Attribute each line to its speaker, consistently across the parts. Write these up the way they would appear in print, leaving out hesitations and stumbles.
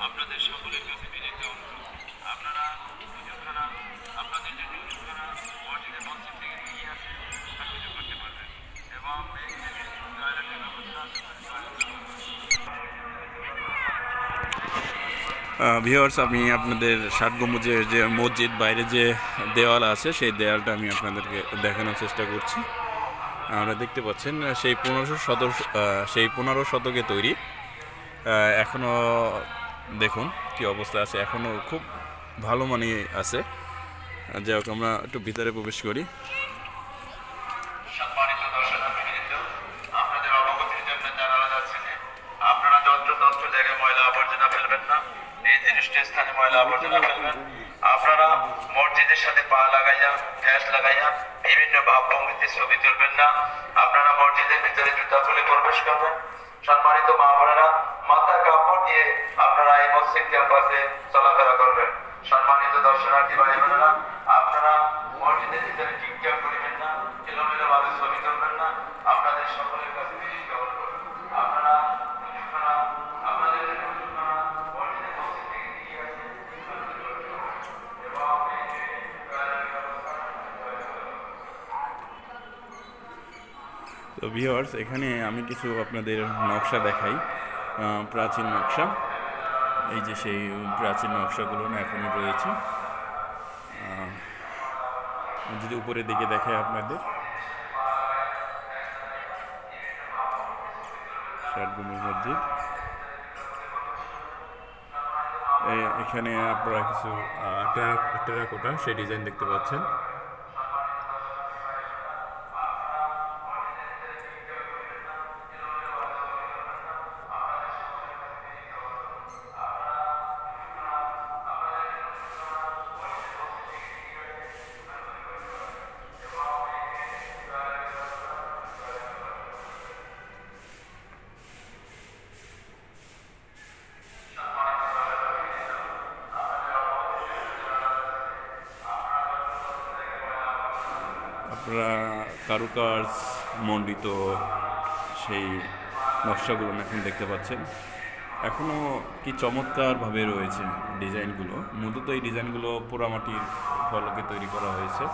Speaker 1: আপনাদের সকলের কাছে বিনীত অনুরোধ, আপনারা হুজুরখানা আপনাদের যে হুজুরখানা মসজিদের মসজিদ থেকে এগিয়ে আছে তা সুযোগ করতে পারবেন এবং টয়লেটের ব্যবস্থা ভিউয়ার্স, আমি আপনাদের ষাট গম্বুজের যে মসজিদ বাইরে যে দেওয়াল আছে সেই দেওয়ালটা আমি আপনাদেরকে দেখানোর চেষ্টা করছি। আমরা দেখতে পাচ্ছেন সেই 15 শতকে তৈরি। এখনও দেখুন কি অবস্থা আছে, এখনও খুব ভালো মানে আছে। যাই হোক, আমরা একটু ভিতরে প্রবেশ করি। সম্মানিত দর্শনার্থীবৃন্দ, আপনাদের অবগতির জন্য জানানো যাচ্ছে যে আপনারা যত্র জায়গায় ময়লা আবর্জনা ফেলবেন না, নির্দিষ্ট স্থানে ময়লা আবর্জনা ফেলবেন। আপনারা মসজিদের সাথে পা লাগাইয়া ঠ্যাস লাগাইয়া বিভিন্ন ভাবভঙ্গিতে ছবি তুলবেন না। আপনারা মসজিদের ভিতরে জুতা খুলে প্রবেশ করবেন। সম্মানিত মা বোনেরা, মাথার কাপড় দিয়ে আপনারা এই মসজিদ ক্যাম্পাসে চলাফেরা করবেন। সম্মানিত দর্শনার্থী ভাই বোনেরা, আপনারা মসজিদের ভিতরে টিকটক করবেন না, এলোমেলো ভাবে ছবি তুলবেন না। আপনাদের সকলের কাছে বিনীত অনুরোধ, আপনারা আপনাদের মসজিদের মসজিদ থেকে এগিয়ে আসে এবং তো ভিউয়ার্স, এখানে আমি কিছু আপনাদের নকশা দেখাই, প্রাচীন নকশা। এই যে সেই প্রাচীন নকশাগুলো না এখনও রয়েছে। যদি উপরের দিকে দেখায় আপনাদের, ষাটগম্বুজ মসজিদ। এখানে আপনারা কিছু টেরাকোটা সেই ডিজাইন দেখতে পাচ্ছেন। আপনারা কারুকাজ মণ্ডিত সেই নকশাগুলো এখন দেখতে পাচ্ছেন। এখনও কি চমৎকারভাবে রয়েছে ডিজাইনগুলো। মূলত এই ডিজাইনগুলো পোড়ামাটির ফলকে তৈরি করা হয়েছে।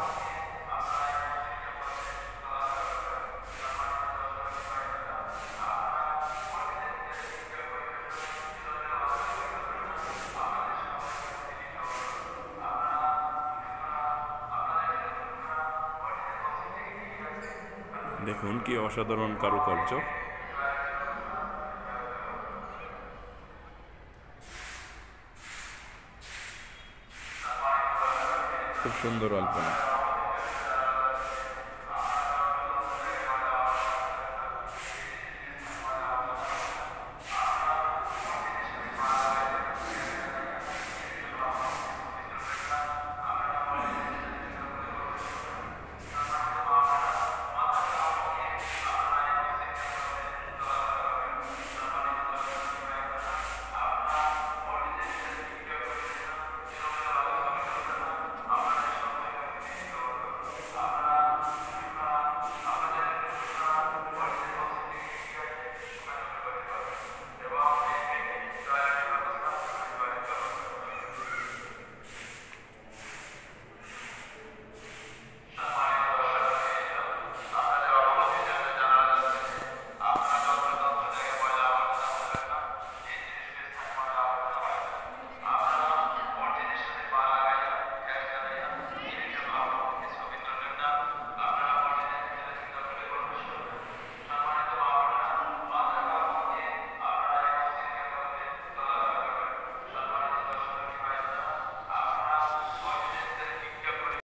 Speaker 1: দেখুন কি অসাধারণ কারুকার্য। খুব সুন্দর আলপনা।